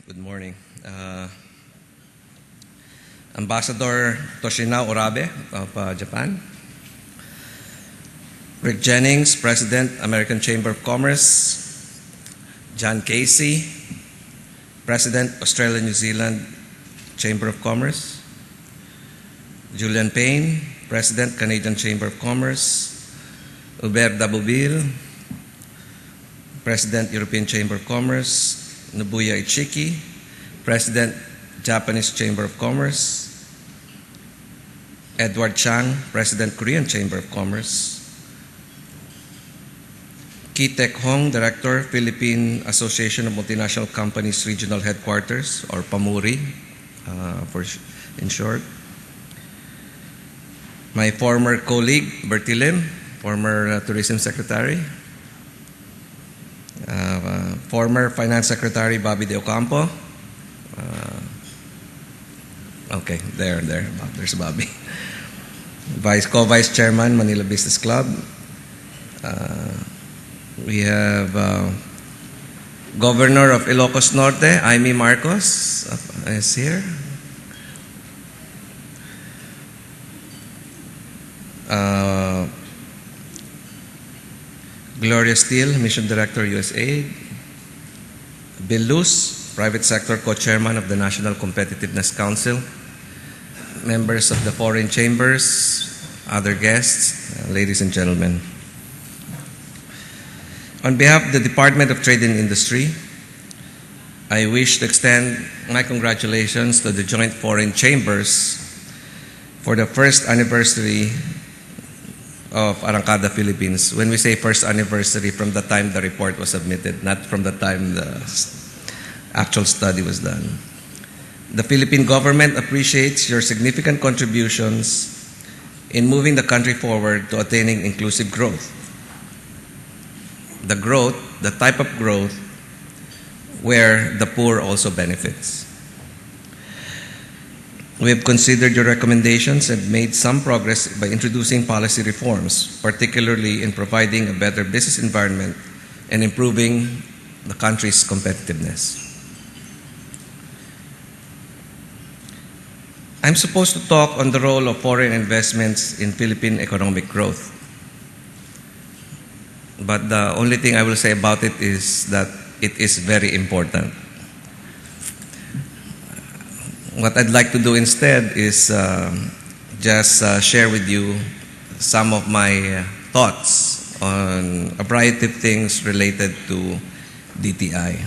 Good morning. Ambassador Toshina Orabe of Japan. Rick Jennings, President, American Chamber of Commerce. John Casey, President, Australia New Zealand Chamber of Commerce. Julian Payne, President, Canadian Chamber of Commerce. Hubert Daboville, President, European Chamber of Commerce. Nobuya Ichiki, President, Japanese Chamber of Commerce. Edward Chang, President, Korean Chamber of Commerce. Ki-Tek Hong, Director, Philippine Association of Multinational Companies Regional Headquarters, or PAMURI in short. My former colleague, Bertie Lim, former Tourism Secretary. Former Finance Secretary Bobby De Ocampo. Okay, there's Bobby. Co-Vice Chairman, Manila Business Club. We have Governor of Ilocos Norte, Aimee Marcos, is here. Gloria Steele, Mission Director, USAID. Bill Luz, Private Sector Co-Chairman of the National Competitiveness Council. Members of the foreign chambers, other guests, ladies and gentlemen. On behalf of the Department of Trade and Industry, I wish to extend my congratulations to the Joint Foreign Chambers for the first anniversary of Arangkada, Philippines. When we say first anniversary, from the time the report was submitted, not from the time the actual study was done. The Philippine government appreciates your significant contributions in moving the country forward to attaining inclusive growth. The type of growth where the poor also benefits. We have considered your recommendations and made some progress by introducing policy reforms, particularly in providing a better business environment and improving the country's competitiveness. I'm supposed to talk on the role of foreign investments in Philippine economic growth. But the only thing I will say about it is that it is very important. What I'd like to do instead is just share with you some of my thoughts on a variety of things related to DTI.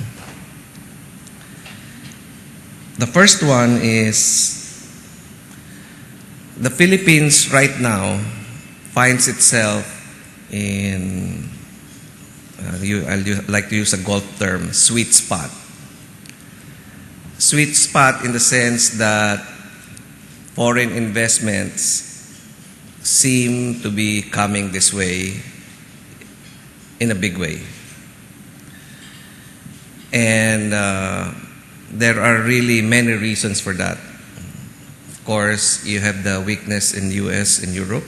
The first one is the Philippines right now finds itself in, I'd like to use a golf term, sweet spot. Sweet spot in the sense that foreign investments seem to be coming this way in a big way. And there are really many reasons for that. Of course, you have the weakness in the US and Europe.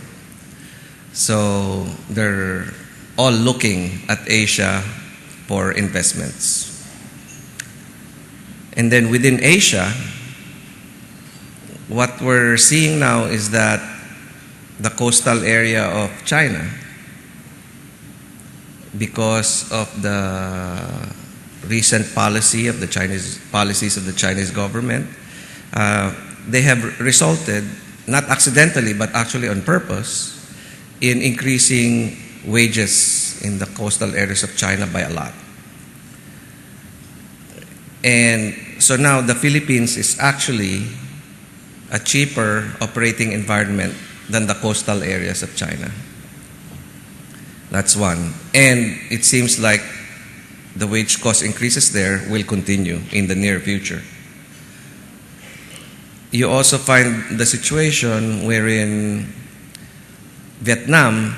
So they're all looking at Asia for investments. And then within Asia, what we're seeing now is that the coastal area of China, because of the recent policies of the Chinese government, they have resulted, not accidentally but actually on purpose, in increasing wages in the coastal areas of China by a lot. And so now the Philippines is actually a cheaper operating environment than the coastal areas of China. That's one. And it seems like the wage cost increases there will continue in the near future. You also find the situation wherein Vietnam,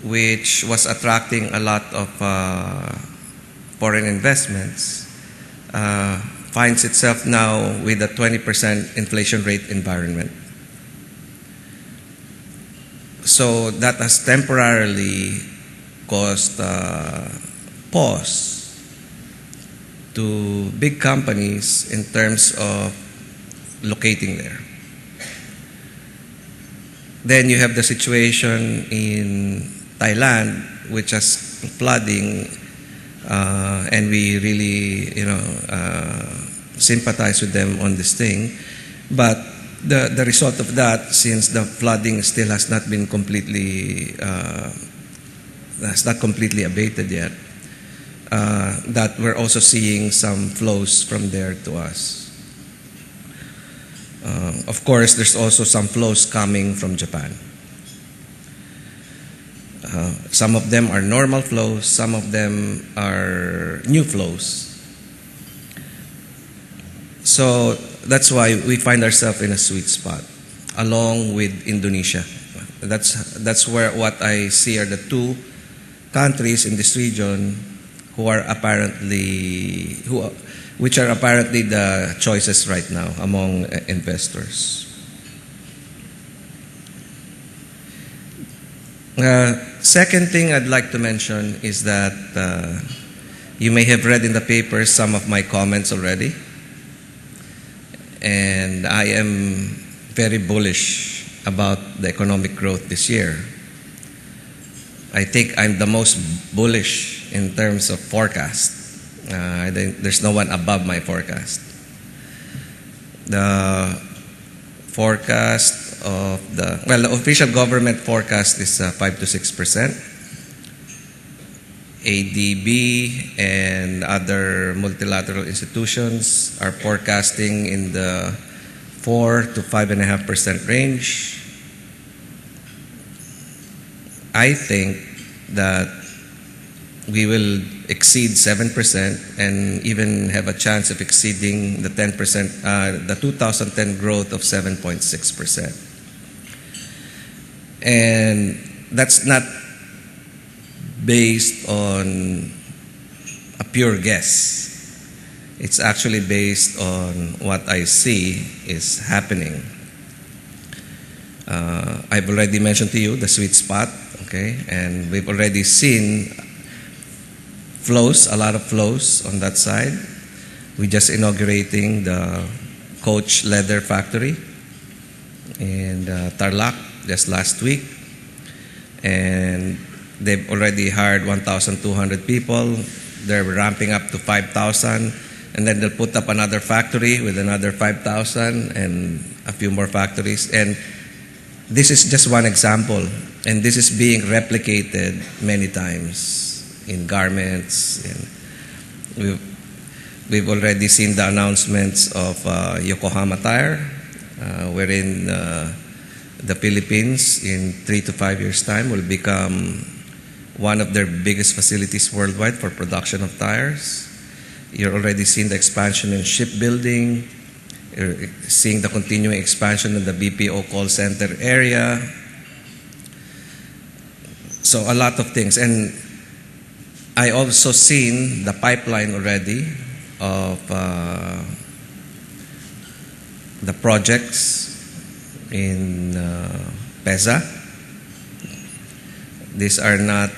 which was attracting a lot of foreign investments, finds itself now with a 20% inflation rate environment. So that has temporarily caused pause to big companies in terms of locating there. Then you have the situation in Thailand, which has flooding, and we really, sympathize with them on this thing. But the result of that, since the flooding still has not been completely abated yet, that we're also seeing some flows from there to us. Of course, there's also some flows coming from Japan. Some of them are normal flows, some of them are new flows. So that's why we find ourselves in a sweet spot, along with Indonesia. That's where what I see are the two countries in this region which are apparently the choices right now among investors. Second thing I'd like to mention is that you may have read in the paper some of my comments already. And I am very bullish about the economic growth this year. I think I'm the most bullish in terms of forecast. I think there's no one above my forecast. The forecast of the official government forecast is 5 to 6%. ADB and other multilateral institutions are forecasting in the 4 to 5.5% range. I think that we will exceed 7% and even have a chance of exceeding the 10%, the 2010 growth of 7.6%. And that's not based on a pure guess. It's actually based on what I see is happening. I've already mentioned to you the sweet spot, okay? And we've already seen flows, a lot of flows on that side. We're just inaugurating the Coach Leather Factory in Tarlac just last week. And they've already hired 1,200 people. They're ramping up to 5,000. And then they'll put up another factory with another 5,000 and a few more factories. And this is just one example. And this is being replicated many times in garments. And we've already seen the announcements of Yokohama Tire, wherein the Philippines in 3 to 5 years' time will become one of their biggest facilities worldwide for production of tires. You're already seeing the expansion in shipbuilding. You're seeing the continuing expansion in the BPO call center area. So a lot of things. And I also seen the pipeline already of the projects in PEZA. These are not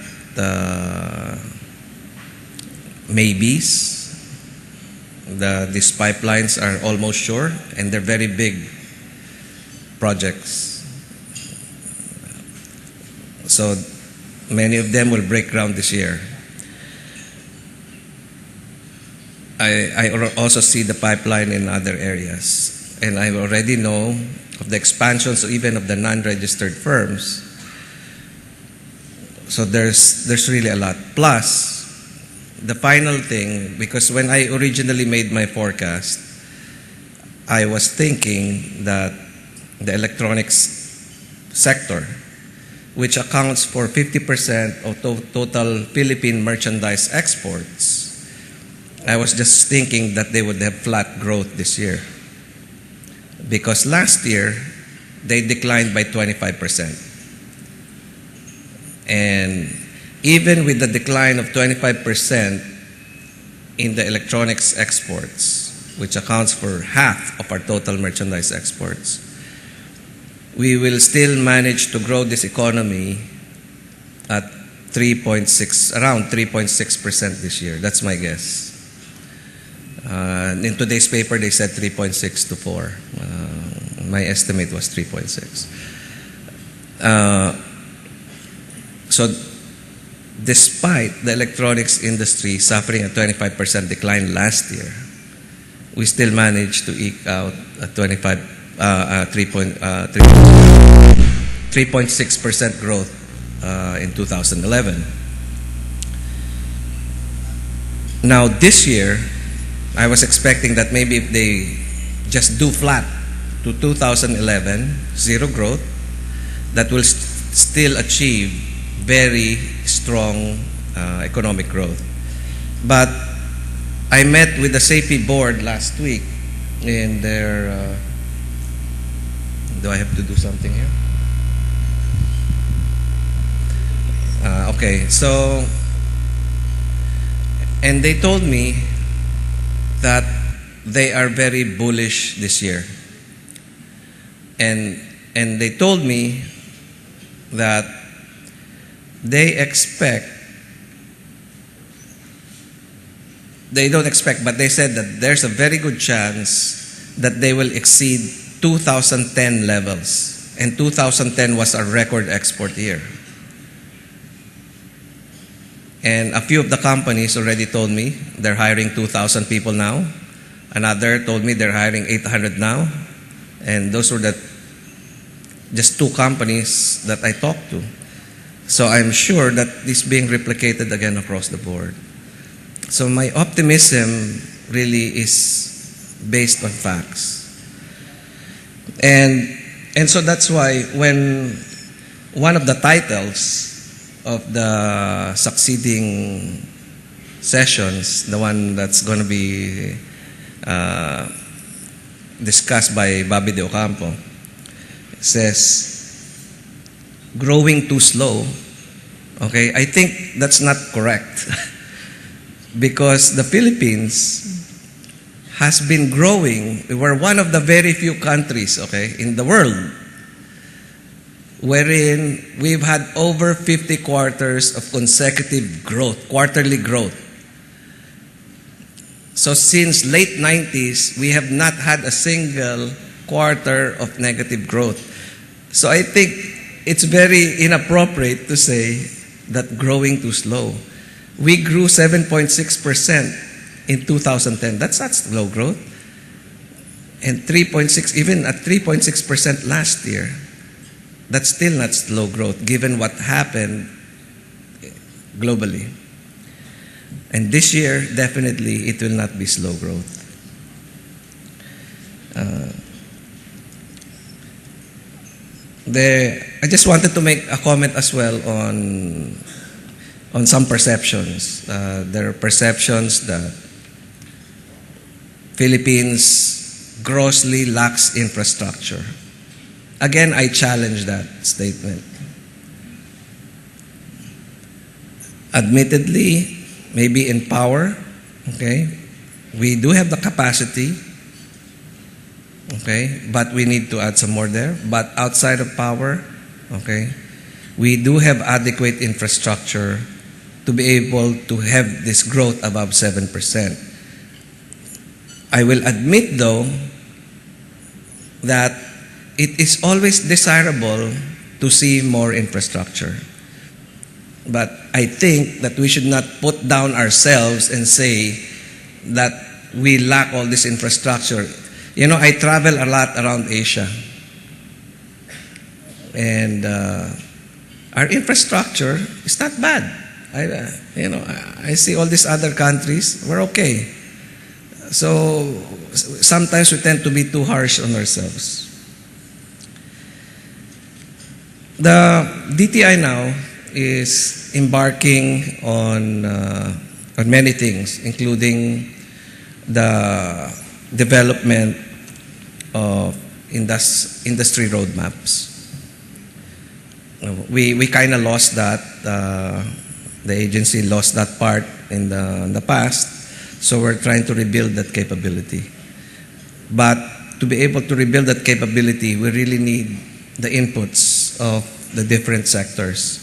maybes. These pipelines are almost sure, and they're very big projects. So many of them will break ground this year. I also see the pipeline in other areas, and I already know of the expansions even of the non-registered firms. So there's really a lot. Plus, the final thing, because when I originally made my forecast, I was thinking that the electronics sector, which accounts for 50% of total Philippine merchandise exports, I was just thinking that they would have flat growth this year. Because last year, they declined by 25%. And even with the decline of 25% in the electronics exports, which accounts for half of our total merchandise exports, we will still manage to grow this economy at around 3.6% this year. That's my guess. In today's paper, they said 3.6 to 4. My estimate was 3.6. So despite the electronics industry suffering a 25% decline last year, we still managed to eke out a 3.6% growth in 2011. Now this year, I was expecting that maybe if they just do flat to 2011, zero growth, that will still achieve very strong economic growth. But I met with the SAPI board last week in their... do I have to do something here? Okay, so... And they told me that they are very bullish this year. And they told me that they don't expect, but they said that there's a very good chance that they will exceed 2010 levels. And 2010 was a record export year. And a few of the companies already told me they're hiring 2,000 people now. Another told me they're hiring 800 now. And those were just two companies that I talked to. So I'm sure that this is being replicated again across the board. So my optimism really is based on facts. And so that's why when one of the titles of the succeeding sessions, the one that's going to be discussed by Bobby De Ocampo, says, growing too slow. Okay, I think that's not correct. Because the Philippines has been growing. We're one of the very few countries, okay, in the world wherein we've had over 50 quarters of consecutive growth, quarterly growth. So since late 90s, we have not had a single quarter of negative growth. So I think it's very inappropriate to say that growing too slow. We grew 7.6% in 2010. That's not slow growth. And 3.6, even at 3.6% last year, that's still not slow growth given what happened globally. And this year, definitely, it will not be slow growth. I just wanted to make a comment as well on some perceptions. There are perceptions that Philippines grossly lacks infrastructure. Again, I challenge that statement. Admittedly, maybe in power, okay, we do have the capacity, okay, but we need to add some more there. But outside of power, okay, we do have adequate infrastructure to be able to have this growth above 7%. I will admit, though, that it is always desirable to see more infrastructure. But I think that we should not put down ourselves and say that we lack all this infrastructure. You know, I travel a lot around Asia. And our infrastructure is not bad. I see all these other countries, we're okay. So sometimes we tend to be too harsh on ourselves. The DTI now is embarking on many things, including the development of industry roadmaps. We kind of lost that. The agency lost that part in the past, so we're trying to rebuild that capability. But to be able to rebuild that capability, we really need the inputs of the different sectors,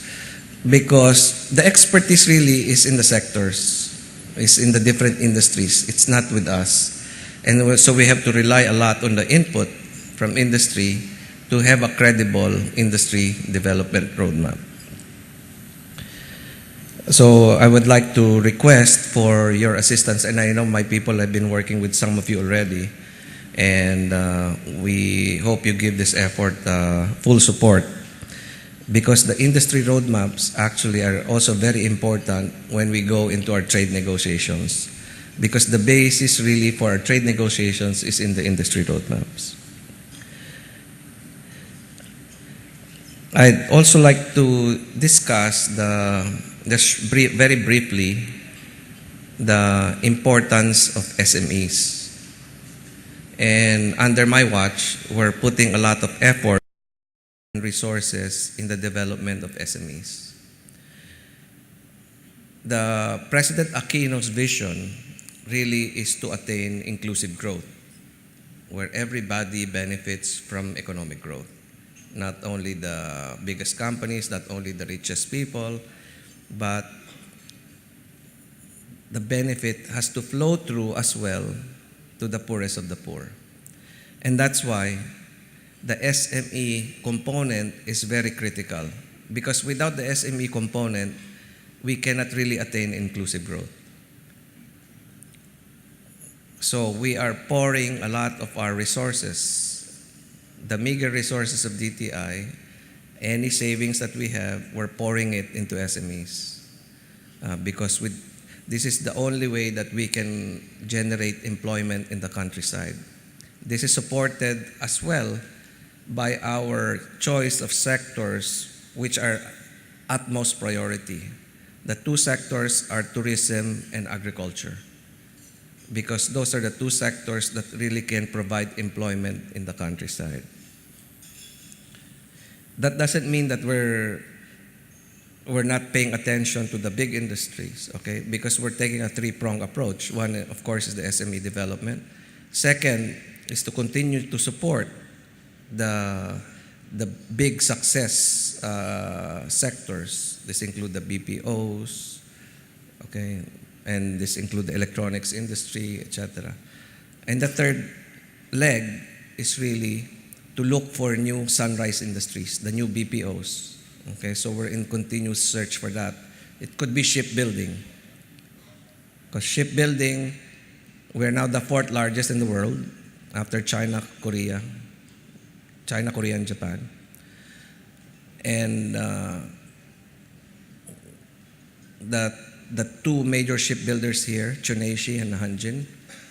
because the expertise really is in the sectors. is in the different industries. It's not with us. And so we have to rely a lot on the input from industry to have a credible industry development roadmap. So I would like to request for your assistance, and I know my people have been working with some of you already, and we hope you give this effort full support, because the industry roadmaps actually are also very important when we go into our trade negotiations, because the basis really for our trade negotiations is in the industry roadmaps. I'd also like to discuss very briefly the importance of SMEs. And under my watch, we're putting a lot of effort and resources in the development of SMEs. The President Aquino's vision really is to attain inclusive growth, where everybody benefits from economic growth. Not only the biggest companies, not only the richest people, but the benefit has to flow through as well to the poorest of the poor. And that's why the SME component is very critical, because without the SME component, we cannot really attain inclusive growth. So we are pouring a lot of our resources, the meager resources of DTI, any savings that we have, we're pouring it into SMEs, because this is the only way that we can generate employment in the countryside. This is supported as well by our choice of sectors which are utmost priority. The two sectors are tourism and agriculture, because those are the two sectors that really can provide employment in the countryside. That doesn't mean that we're not paying attention to the big industries, okay? Because we're taking a three-pronged approach. One, of course, is the SME development. Second is to continue to support the big success sectors. This include the BPOs, okay? And this include the electronics industry, etc. And the third leg is really to look for new sunrise industries, the new BPOs. Okay, so we're in continuous search for that. It could be shipbuilding, because shipbuilding, we're now the fourth largest in the world after China, Korea, and Japan. And the two major shipbuilders here, Tsuneshi and Hanjin,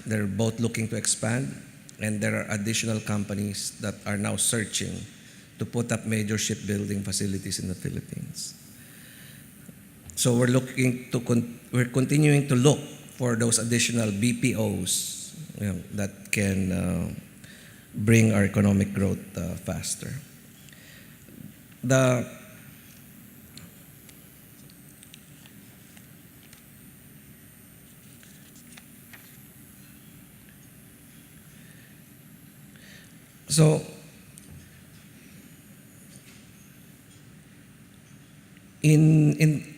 they're both looking to expand, and there are additional companies that are now searching to put up major shipbuilding facilities in the Philippines. So we're continuing to look for those additional BPOs, that can bring our economic growth faster. So in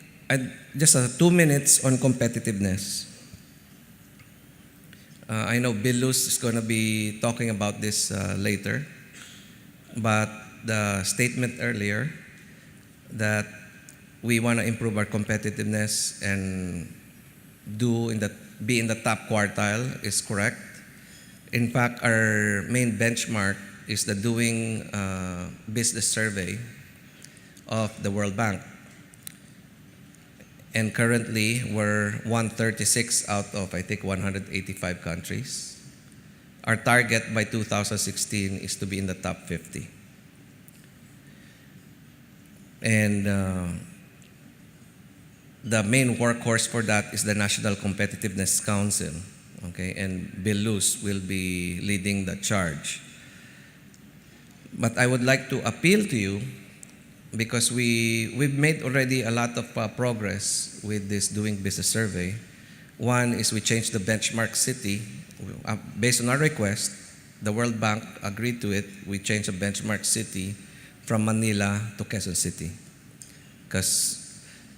just 2 minutes on competitiveness. I know Bill Luz is going to be talking about this later, but the statement earlier that we want to improve our competitiveness and be in the top quartile is correct. In fact, our main benchmark is the Doing Business Survey of the World Bank. And currently, we're 136 out of, I think, 185 countries. Our target by 2016 is to be in the top 50. And the main workhorse for that is the National Competitiveness Council. Okay, and Bill Luz will be leading the charge. But I would like to appeal to you, because we've made already a lot of progress with this Doing Business Survey. One is we changed the benchmark city. Based on our request, the World Bank agreed to it. We changed the benchmark city from Manila to Quezon City, because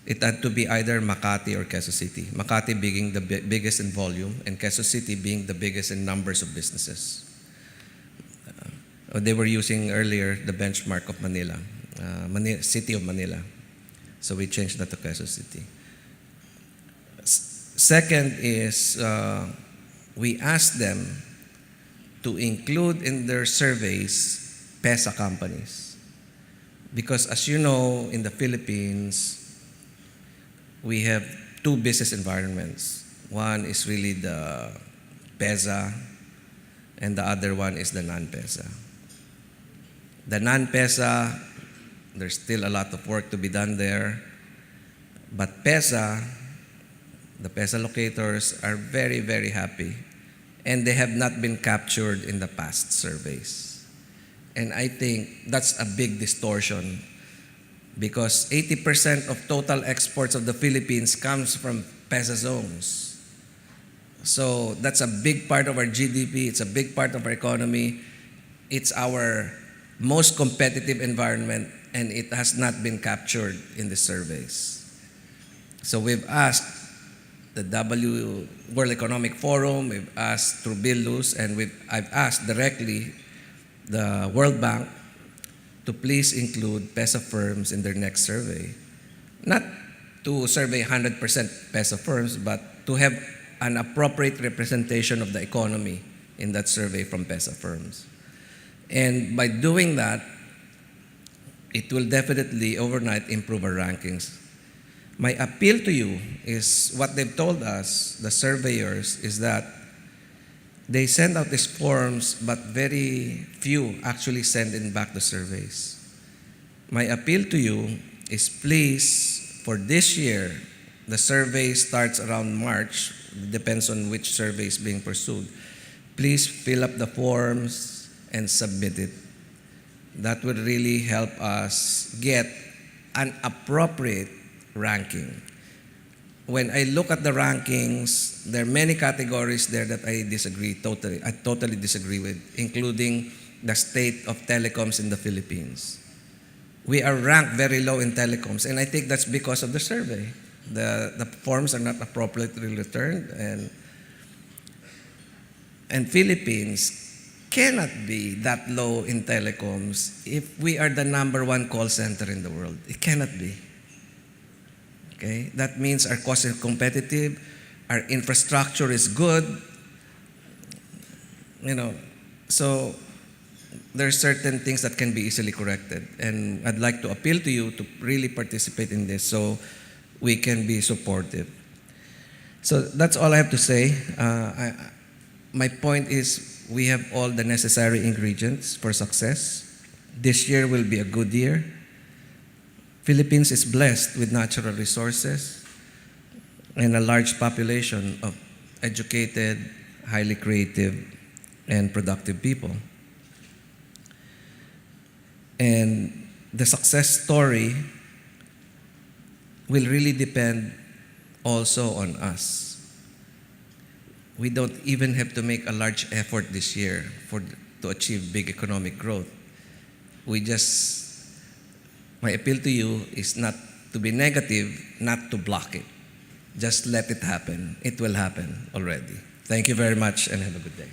it had to be either Makati or Quezon City. Makati being the biggest in volume, and Quezon City being the biggest in numbers of businesses. They were using earlier the benchmark of Manila, City of Manila. So we changed that to Quezon City. Second is we asked them to include in their surveys PESA companies. Because as you know, in the Philippines, we have two business environments. One is really the PESA, and the other one is the non-PESA. The non-PESA, there's still a lot of work to be done there. But PESA, the PESA locators are very, very happy. And they have not been captured in the past surveys. And I think that's a big distortion, because 80% of total exports of the Philippines comes from PESA zones. So that's a big part of our GDP. It's a big part of our economy. It's our most competitive environment, and it has not been captured in the surveys. So we've asked the World Economic Forum, we've asked through Billus, and I've asked directly the World Bank to please include PESA firms in their next survey. Not to survey 100% PESA firms, but to have an appropriate representation of the economy in that survey from PESA firms. And by doing that, it will definitely overnight improve our rankings. My appeal to you is what they've told us, the surveyors, is that they send out these forms, but very few actually send in back the surveys. My appeal to you is, please, for this year, the survey starts around March, depends on which survey is being pursued. Please fill up the forms and submit it. That would really help us get an appropriate ranking. When I look at the rankings, there are many categories there that I disagree totally. I totally disagree with, including the state of telecoms in the Philippines. We are ranked very low in telecoms, and I think that's because of the survey. The forms are not appropriately returned, and Philippines cannot be that low in telecoms if we are the number one call center in the world. It cannot be. Okay? That means our cost is competitive, our infrastructure is good, so there are certain things that can be easily corrected. And I'd like to appeal to you to really participate in this so we can be supportive. So that's all I have to say. My point is, we have all the necessary ingredients for success. This year will be a good year. Philippines is blessed with natural resources and a large population of educated, highly creative, and productive people. And the success story will really depend also on us. We don't even have to make a large effort this year to achieve big economic growth. My appeal to you is not to be negative, not to block it. Just let it happen. It will happen already. Thank you very much, and have a good day.